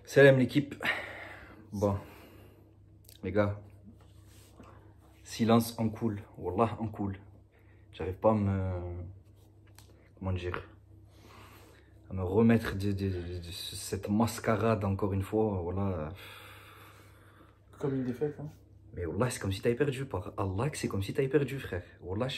Salam l'équipe. Bon, les gars, silence en cool. Wallah en cool. J'arrive pas à me. Comment dire? À me remettre de cette mascarade encore une fois. Wallah. Comme une défaite, hein. Mais Wallah, c'est comme si t'avais perdu. Par Allah, que c'est comme si t'avais perdu, frère. Wallah,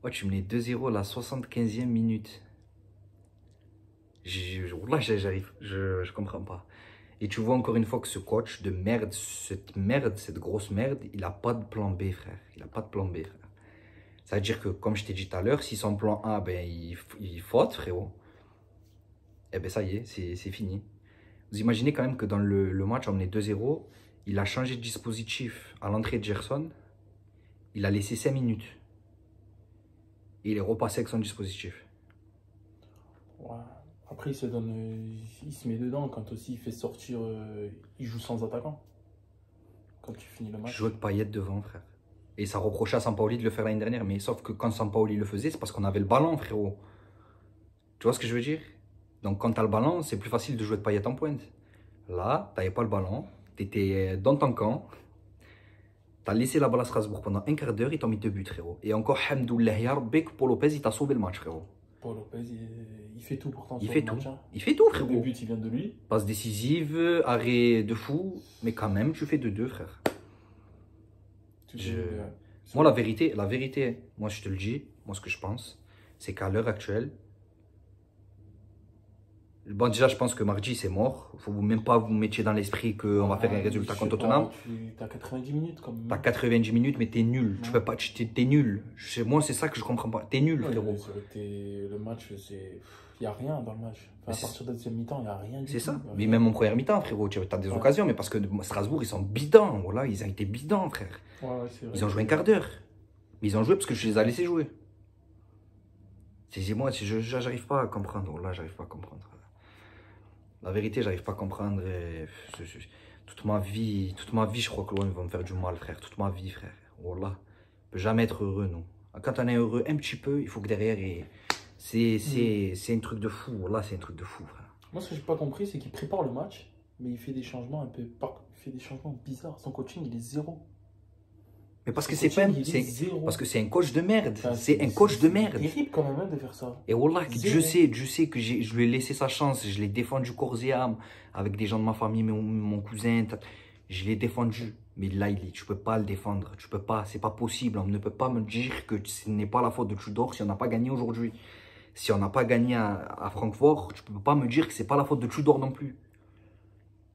ouais, tu menais 2-0 à la 75e minute. Wallah, j'arrive. Je comprends pas. Et tu vois encore une fois que ce coach de merde, cette grosse merde, il a pas de plan B, frère. Il a pas de plan B, frère. Ça veut dire que, comme je t'ai dit tout à l'heure, si son plan A, ben, il faute, frérot, eh ben ça y est, c'est fini. Vous imaginez quand même que dans le match, on menait 2-0, il a changé de dispositif à l'entrée de Gerson, il a laissé 5 minutes. Et il est repassé avec son dispositif. Ouais. Après, il se met dedans quand aussi il fait sortir, il joue sans attaquant. Quand tu finis le match. Je joue avec Payet devant, frère. Et ça reprochait à Sampaoli de le faire l'année dernière. Mais sauf que quand Sampaoli le faisait, c'est parce qu'on avait le ballon, frérot. Tu vois ce que je veux dire? Donc quand tu as le ballon, c'est plus facile de jouer de Payet en pointe. Là, tu n'avais pas le ballon. Tu étais dans ton camp. Tu as laissé la balle à Strasbourg pendant un quart d'heure. Ils t'ont mis 2 buts, frérot. Et encore, hamdoulilah ya Rabbi, que Paul Lopez, il t'a sauvé le match, frérot. Paul Lopez, il fait tout pourtant. Il fait tout. Il fait tout, frérot. Le but, il vient de lui. Passe décisive, arrêt de fou. Mais quand même, tu fais 2-2, frère. Moi, la vérité, moi, je te le dis, moi, ce que je pense, c'est qu'à l'heure actuelle, bon, déjà, je pense que mardi, c'est mort. Il ne faut même pas vous mettre dans l'esprit qu'on va faire un résultat contre Tottenham. Tu as 90 minutes quand même. Tu as 90 minutes, mais tu es nul. Ouais. Tu peux pas, t'es nul. Moi, c'est ça que je comprends pas. Tu es nul, frérot. Le match, c'est. Il n'y a rien dans le match. Enfin, à partir de la deuxième mi-temps, il n'y a rien du tout. C'est ça. Mais même en première mi-temps, frérot, tu as des occasions, mais parce que Strasbourg, ils sont bidants. Voilà, ils ont été bidants, frère. Ouais, c'est vrai. Ils ont joué un quart d'heure. Mais ils ont joué parce que je les ai laissés jouer. Moi, j'arrive pas à comprendre. Là, j'arrive pas à comprendre. La vérité, j'arrive pas à comprendre. Toute ma vie, je crois que l'OM va me faire du mal, frère. Toute ma vie, frère. Wallah. On peut jamais être heureux, non. Quand on est heureux un petit peu, il faut que derrière, c'est un truc de fou. Wallah, c'est un truc de fou, frère. Moi, ce que j'ai pas compris, c'est qu'il prépare le match, mais il fait des changements il fait des changements bizarres. Son coaching, il est zéro. Mais parce que c'est un coach de merde. Enfin, c'est un coach de merde. C'est terrible quand même de faire ça. Et Wallah, je sais que je lui ai laissé sa chance. Je l'ai défendu corps et âme avec des gens de ma famille, mon cousin. Je l'ai défendu. Mais là, tu peux pas le défendre. Tu peux pas. C'est pas possible. On ne peut pas me dire que ce n'est pas la faute de Tudor si on n'a pas gagné aujourd'hui. Si on n'a pas gagné à Francfort, tu peux pas me dire que c'est pas la faute de Tudor non plus.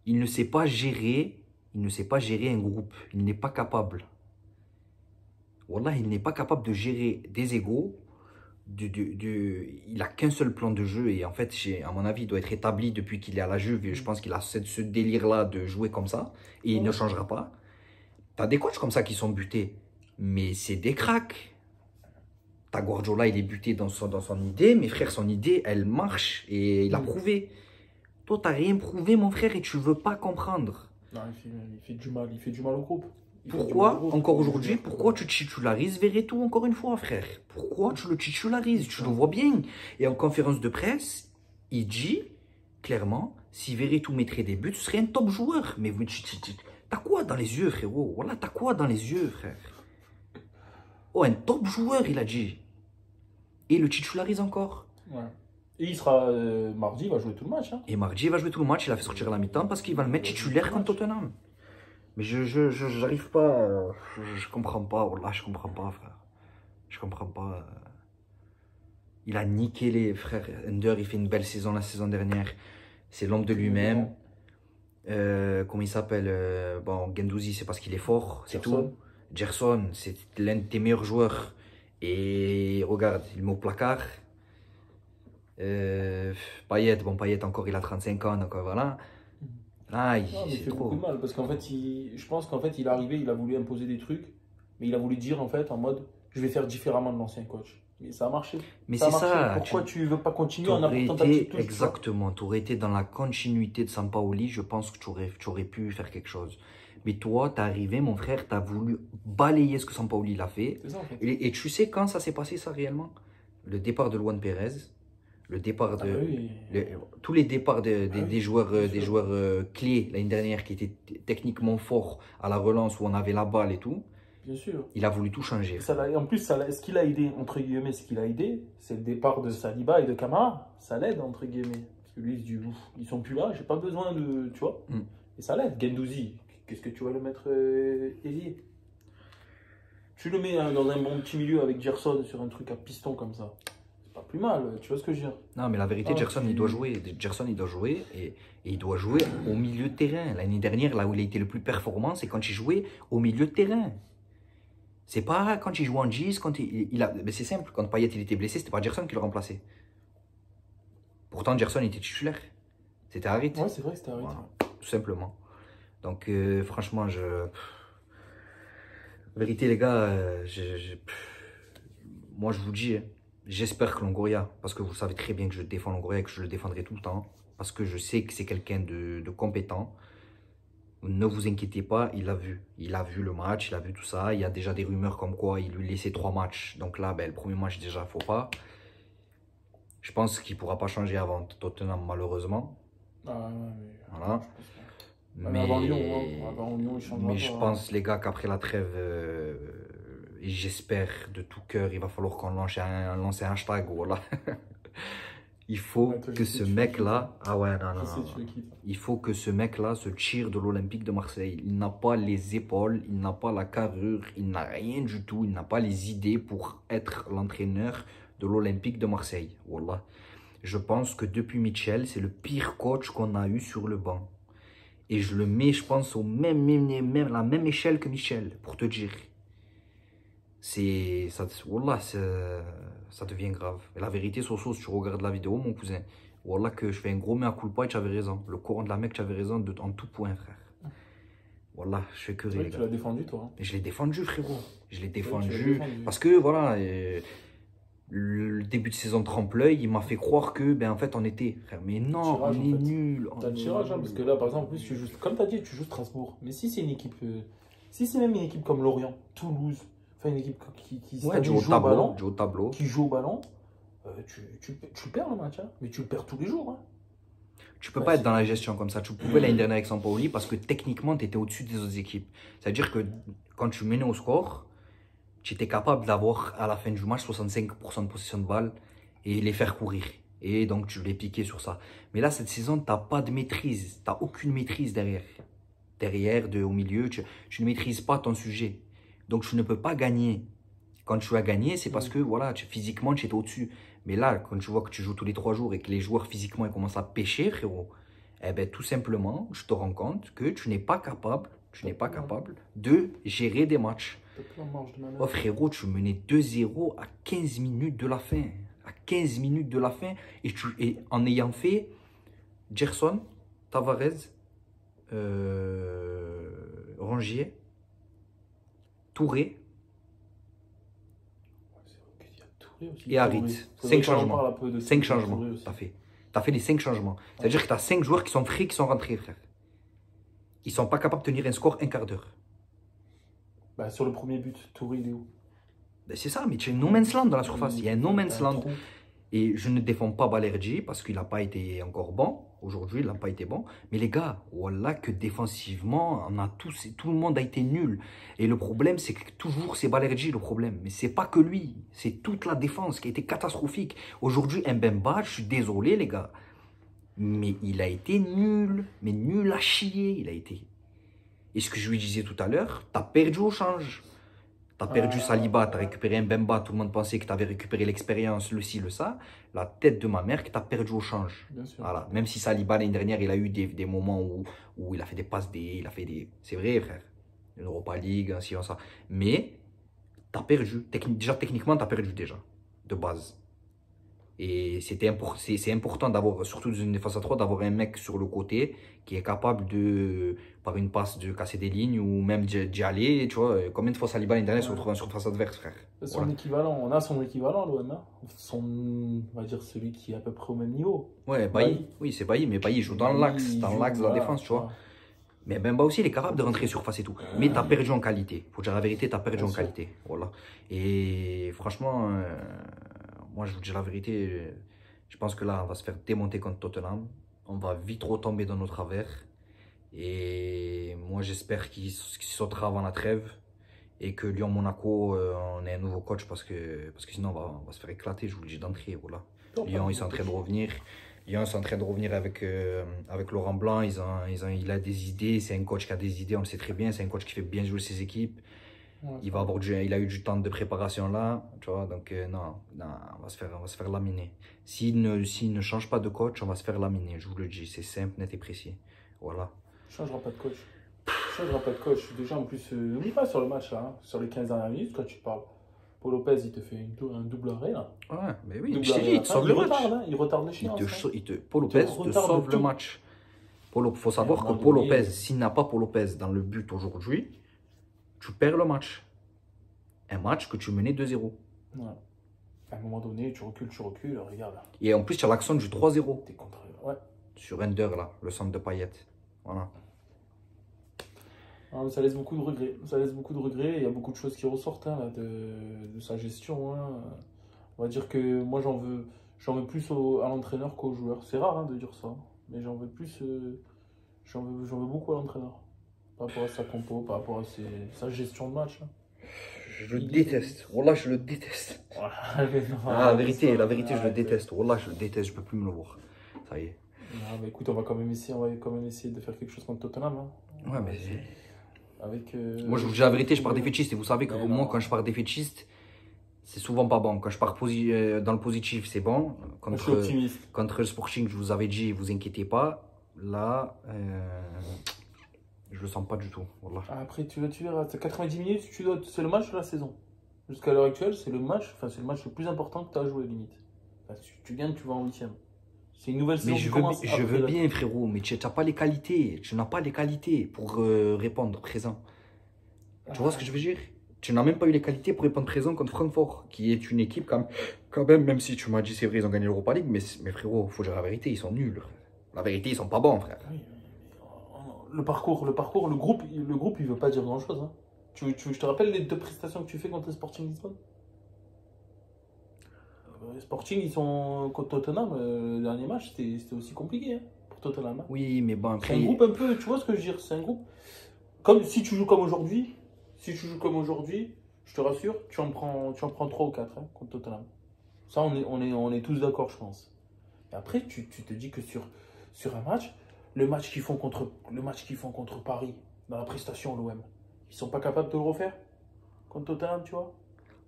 Il ne sait pas gérer. Il ne sait pas gérer un groupe. Il n'est pas capable. Wallah, il n'est pas capable de gérer des égos. Il n'a qu'un seul plan de jeu. Et en fait, à mon avis, il doit être établi depuis qu'il est à la Juve. Et je pense qu'il a ce délire-là de jouer comme ça. Et il ne changera pas. Tu as des coachs comme ça qui sont butés. Mais c'est des cracks. Ta Guardiola, il est buté dans son idée. Mes frères, son idée, elle marche. Et il a prouvé. Toi, tu n'as rien prouvé, mon frère. Et tu ne veux pas comprendre. Non, il fait du mal. Il fait du mal au groupe. Pourquoi, encore aujourd'hui, pourquoi tu titularises Verretou encore une fois, frère? Pourquoi tu le titularises? Tu le vois bien. Et en conférence de presse, il dit clairement, si Verretou mettrait des buts, ce serait un top joueur. Mais t'as quoi dans les yeux, frérot? Voilà, t'as quoi dans les yeux, frère? Oh, un top joueur, il a dit. Et il le titularise encore. Ouais. Et il sera, mardi, il va jouer tout le match. Hein. Et mardi, il va jouer tout le match. Il a fait sortir à la mi-temps parce qu'il va le mettre titulaire contre Tottenham. Mais j'arrive pas, je comprends pas, là je comprends pas, frère. Je comprends pas. Il a niqué les frères. Under, il fait une belle saison la saison dernière. C'est l'homme de lui-même. Comment il s'appelle? Bon, Guendouzi, c'est parce qu'il est fort, c'est tout. Gerson, c'est l'un de tes meilleurs joueurs. Et regarde, il met au placard. Payet, bon, Payet encore, il a 35 ans, donc voilà. Ah, il fait beaucoup de mal parce qu'en fait, je pense qu'en fait, il est arrivé, il a voulu imposer des trucs, mais il a voulu dire en fait en mode je vais faire différemment de l'ancien coach. Mais ça a marché. Mais c'est ça. Pourquoi tu veux pas continuer en apportant ta petite touche? Exactement. Tu aurais été dans la continuité de Sampaoli, je pense que tu aurais pu faire quelque chose. Mais toi, tu es arrivé, mon frère, tu as voulu balayer ce que Sampaoli l'a fait. C'est ça en fait. Et tu sais quand ça s'est passé ça réellement? Le départ de Luan Pérez. Le départ de, oui. tous les départs Ah oui, des joueurs, bien sûr. clés l'année dernière qui étaient techniquement forts à la relance où on avait la balle et tout, Bien sûr. il a voulu tout changer. Et en plus, ce qu'il a aidé, entre guillemets, ce qu'il a aidé, c'est le départ de Saliba et de Camara. Ça l'aide, entre guillemets. Parce que lui, il se dit, ouf, ils sont plus là, j'ai pas besoin de. Tu vois. Mm. Et ça l'aide. Gendouzi, qu'est-ce que tu vas le mettre ailier? Tu le mets dans un bon petit milieu avec Gerson sur un truc à piston comme ça. C'est pas plus mal, tu vois ce que je veux dire? Non, mais la vérité, Ah, Gerson, il doit jouer. Gerson, il doit jouer et il doit jouer au milieu de terrain. L'année dernière, là où il a été le plus performant, c'est quand il jouait au milieu de terrain. C'est pas quand il jouait en 10, quand il a. Mais c'est simple, quand Payet il était blessé, c'était pas Gerson qui le remplaçait. Pourtant, Gerson était titulaire. C'était Harit. Ouais, c'est vrai que c'était arrêté. Voilà, tout simplement. Donc, franchement, vérité, les gars, moi je vous dis, hein, j'espère que Longoria, parce que vous savez très bien que je défends Longoria et que je le défendrai tout le temps, parce que je sais que c'est quelqu'un de compétent. Ne vous inquiétez pas, il a vu. Il a vu le match, il a vu tout ça. Il y a déjà des rumeurs comme quoi il lui laissait 3 matchs. Donc là, ben, le premier match déjà, faut pas. Je pense qu'il ne pourra pas changer avant Tottenham, malheureusement. Ah ouais, mais. Voilà. Je pense pas. Même avant Lyon, hein. Avant Lyon, il changera mais pas, je hein. pense, les gars, qu'après la trêve, et j'espère de tout cœur, il va falloir qu'on lance un hashtag. Voilà. Il faut Ouais, toi, que je sais, ce tu veux mec-là, ah ouais, non, Je non, sais, non, tu veux qui, toi. il faut que ce mec-là se tire de l'Olympique de Marseille. Il n'a pas les épaules, il n'a pas la carrure, il n'a rien du tout, il n'a pas les idées pour être l'entraîneur de l'Olympique de Marseille. Wallah. Je pense que depuis Mitchell, c'est le pire coach qu'on a eu sur le banc. Et je le mets, je pense, la même échelle que Michel, pour te dire. Wallah, ça devient grave. Et la vérité, Soso, si tu regardes la vidéo, mon cousin, Wallah, que je fais un gros mea culpa et tu avais raison. Le Coran de la Mecque, tu avais raison en tout point, frère. Wallah, je fais que C'est rire, vrai les que tu gars. l'as défendu, toi. Hein. Et je l'ai défendu, frérot. Je l'ai Ouais, tu l'as défendu. défendu. Parce que, voilà, le début de saison trempe-l'œil, il m'a fait croire que, ben, en fait, on était. Frère, mais non, Tirage, on en est fait. nul. T'as le tirage, hein, parce que là, par exemple, en plus, tu joues, comme tu as dit, tu joues Strasbourg. Mais si c'est une équipe, si c'est même une équipe comme Lorient, Toulouse, enfin une équipe qui Ouais, joue au ballon, du haut tableau. qui joue au ballon, tu perds le match, hein, mais tu le perds tous les jours. Hein. Tu peux pas être dans la gestion comme ça. Tu pouvais l'année dernière avec Sampaoli parce que techniquement, tu étais au-dessus des autres équipes. C'est-à-dire que quand tu menais au score, tu étais capable d'avoir à la fin du match 65% de possession de balle et les faire courir. Et donc, tu les piquais sur ça. Mais là, cette saison, tu n'as pas de maîtrise. Tu n'as aucune maîtrise derrière. Au milieu, tu ne maîtrises pas ton sujet. Donc, tu ne peux pas gagner. Quand tu as gagné, c'est parce que voilà, physiquement, tu étais au-dessus. Mais là, quand tu vois que tu joues tous les 3 jours et que les joueurs physiquement ils commencent à pêcher, frérot, eh ben, tout simplement, je te rends compte que tu n'es pas capable de gérer des matchs. Oh frérot, tu menais 2-0 à 15 minutes de la fin. À 15 minutes de la fin. Et en ayant fait Gerson, Tavares, Rongier, Touré et Harit. 5 changements. 5 changements, t'as fait. T'as fait les 5 changements. C'est-à-dire que t'as 5 joueurs qui sont frais, qui sont rentrés, frère. Ils sont pas capables de tenir un score un quart d'heure. Bah, sur le premier but, Touré, il est où? Ben c'est ça, mais tu as un no man's land dans la surface. Il y a un no man's land. Et je ne défends pas Balerdi parce qu'il n'a pas été encore bon. Aujourd'hui, il n'a pas été bon. Mais les gars, voilà que défensivement, tout le monde a été nul. Et le problème, c'est que toujours, c'est Balerdi le problème. Mais c'est pas que lui. C'est toute la défense qui a été catastrophique. Aujourd'hui, Mbemba, je suis désolé, les gars. Mais il a été nul. Mais nul à chier, il a été. Et ce que je lui disais tout à l'heure, tu as perdu au change. Tu as perdu Saliba, tu as récupéré Mbemba, tout le monde pensait que tu avais récupéré l'expérience, le ci, le ça. La tête de ma mère que tu as perdu au change. Bien sûr. Voilà. Même si Saliba, l'année dernière, il a eu des moments où il a fait des passes, il a fait des... C'est vrai, frère. Une Europa League, ainsi, ça. Mais tu as perdu. Déjà, techniquement, tu as perdu déjà. De base. Et c'est important d'avoir, surtout dans une défense à 3, d'avoir un mec sur le côté qui est capable de, par une passe, de casser des lignes ou même d'y aller. Tu vois, combien de fois Saliba l'année dernière se retrouve en surface adverse, frère. Son équivalent, on a son équivalent, l'OM. On va dire celui qui est à peu près au même niveau. Ouais, Bailly. Oui, c'est Bailly, mais Bailly joue dans l'axe de la défense, tu vois. Mais Bemba aussi, il est capable de rentrer surface et tout. Mais tu as perdu en qualité. Pour dire la vérité, tu as perdu en qualité. Voilà. Et franchement, moi, je vous dis la vérité, Je pense que là, on va se faire démonter contre Tottenham. On va vite retomber dans nos travers. Et moi, j'espère qu'il sautera avant la trêve. Et que Lyon-Monaco, on ait un nouveau coach parce que sinon, on va se faire éclater, je vous le dis d'entrée. Voilà. Lyon, ils sont en train de revenir. Lyon, c'est en train de revenir avec Laurent Blanc. Il a des idées. C'est un coach qui a des idées, on le sait très bien. C'est un coach qui fait bien jouer ses équipes. Ouais, il a eu du temps de préparation là, tu vois, donc non, on va se faire laminer. S'il ne change pas de coach, on va se faire laminer, je vous le dis, c'est simple, net et précis. Voilà. Il ne changera pas de coach. Il changera pas de coach. Déjà, en plus, n'oublie pas sur le match là, hein, sur les 15 dernières minutes, quand tu parles. Paul Lopez, il te fait un double arrêt là. Ouais, mais oui, je t'ai dit, il te sauve le match. Il retarde l'échéance. Paul Lopez te sauve le match. Il faut savoir que Paul Lopez, s'il n'a pas Paul Lopez dans le but aujourd'hui, tu perds le match. Un match que tu menais 2-0. Ouais. À un moment donné, tu recules, regarde. Et en plus, tu as l'accent du 3-0. T'es contre. Ouais. Sur Ender, là, le centre de Payet. Voilà. Ah, ça laisse beaucoup de regrets. Ça laisse beaucoup de regrets. Il y a beaucoup de choses qui ressortent hein, là, de sa gestion. Hein. On va dire que moi, j'en veux plus à l'entraîneur qu'aux joueurs. C'est rare hein, de dire ça. Mais j'en veux plus. J'en veux beaucoup à l'entraîneur. Par rapport à sa compo, par rapport à sa gestion de match. Hein. Je le déteste. Wallah, je le déteste. La vérité, je le déteste. Wallah, je le déteste. Je peux plus me le voir. Ça y est. Non, mais écoute, on va quand même essayer de faire quelque chose contre Tottenham. Hein. Ouais, mais avec. Moi, je vous dis la vérité, je pars défaitiste. Et vous savez que moi, quand je pars défaitiste, c'est souvent pas bon. Quand je pars dans le positif, c'est bon. Contre le Sporting, je vous avais dit, vous inquiétez pas. Là, je le sens pas du tout. Voilà. Après, tu verras, 90 minutes, c'est le match de la saison. Jusqu'à l'heure actuelle, c'est le match le plus important que tu as joué, limite. Enfin, si tu gagnes, tu vas en 8e. C'est une nouvelle saison. Mais je veux bien, frérot, mais tu n'as pas les qualités. Tu n'as pas les qualités pour répondre présent. Tu vois ce que je veux dire? Tu n'as même pas eu les qualités pour répondre présent contre Francfort, qui est une équipe quand même si tu m'as dit c'est vrai, ils ont gagné l'Europa League, mais frérot, il faut dire la vérité, ils sont nuls. La vérité, ils sont pas bons, frère. Oui. Le parcours, le groupe, il veut pas dire grand-chose. Hein. Je te rappelle les 2 prestations que tu fais contre le Sporting Lisbonne. Sporting, ils sont contre Tottenham. Le dernier match, c'était aussi compliqué hein, pour Tottenham. Hein. Oui, mais bon, après... C'est un groupe un peu, tu vois ce que je veux dire? C'est un groupe... Comme si tu joues comme aujourd'hui, je te rassure, tu en prends 3 ou 4 hein, contre Tottenham. Ça, on est tous d'accord, je pense. Et après, tu te dis que sur un match... Le match qu'ils font contre Paris, dans la prestation, l'OM, ils sont pas capables de le refaire contre Tottenham, tu vois.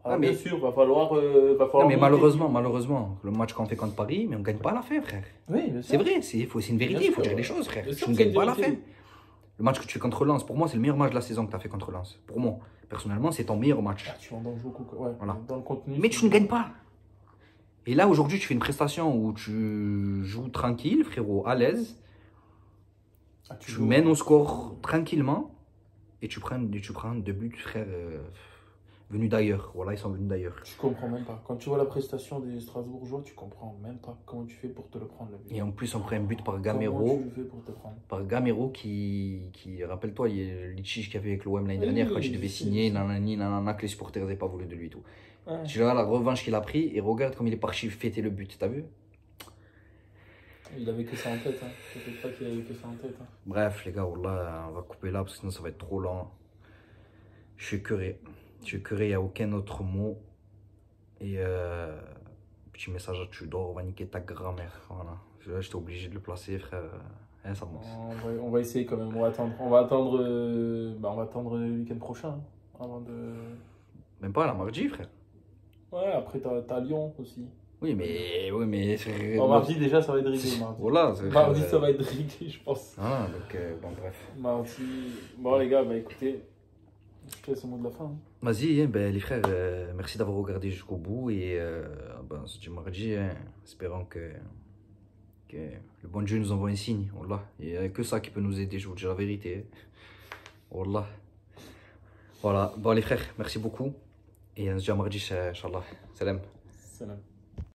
Alors, bien sûr, va falloir non, mais malheureusement, le match qu'on fait contre Paris, mais on ne gagne pas à la fin, frère. Oui, bien sûr. C'est vrai, c'est une vérité, il faut dire les choses, frère. Tu ne gagnes pas à la fin. Le match que tu fais contre Lens, pour moi, c'est le meilleur match de la saison que tu as fait contre Lens. Pour moi, personnellement, c'est ton meilleur match. Ah, tu en danges beaucoup, ouais, voilà. Dans le contenu. Mais tu ne gagnes pas. Et là, aujourd'hui, tu fais une prestation où tu joues tranquille, frérot, à l'aise. Ah, tu mènes au score tranquillement et tu prends 2 buts, frère, venus d'ailleurs. Voilà, ils sont venus d'ailleurs. Tu comprends même pas. Quand tu vois la prestation des Strasbourgeois, tu comprends même pas comment tu fais pour te le prendre, le but. Et en plus, on prend un but par Gamero. Comment tu fais pour te prendre? Par Gamero qui rappelle-toi, il y a le litige qu'il y avait avec l'OM l'année dernière quand il devait signer, nanana, que les supporters n'avaient pas voulu de lui et tout. Ouais. Tu vois la revanche qu'il a pris et regarde comme il est parti fêter le but, t'as vu? Il avait que ça en tête, hein. Peut-être pas qu'il avait que ça en tête. Hein. Bref, les gars, là, on va couper là parce que sinon ça va être trop lent. Je suis écœuré. Il n'y a aucun autre mot. Et petit message à Tudor, on va niquer ta grand-mère. Voilà. J'étais obligé de le placer, frère. Hein, ça on va essayer quand même. On va attendre le week-end prochain. Hein, avant de... Même pas la mardi, frère. Ouais, après t'as Lyon aussi. Oui, mais mardi, déjà, ça va être réglé. Voilà, mardi, ça va être réglé, je pense. Ah, donc, bon, bref. Mardi... Bon, les gars, écoutez, je te laisse le mot de la fin. Hein. Vas-y, hein, les frères, merci d'avoir regardé jusqu'au bout. Et on se dit mardi, hein, espérant que le bon Dieu nous envoie un signe. Wallah. Il n'y a que ça qui peut nous aider, je vous dis la vérité. Wallah. Voilà, bon, les frères, merci beaucoup. Et on se dit à mardi, Inch'Allah. Salam. Salam.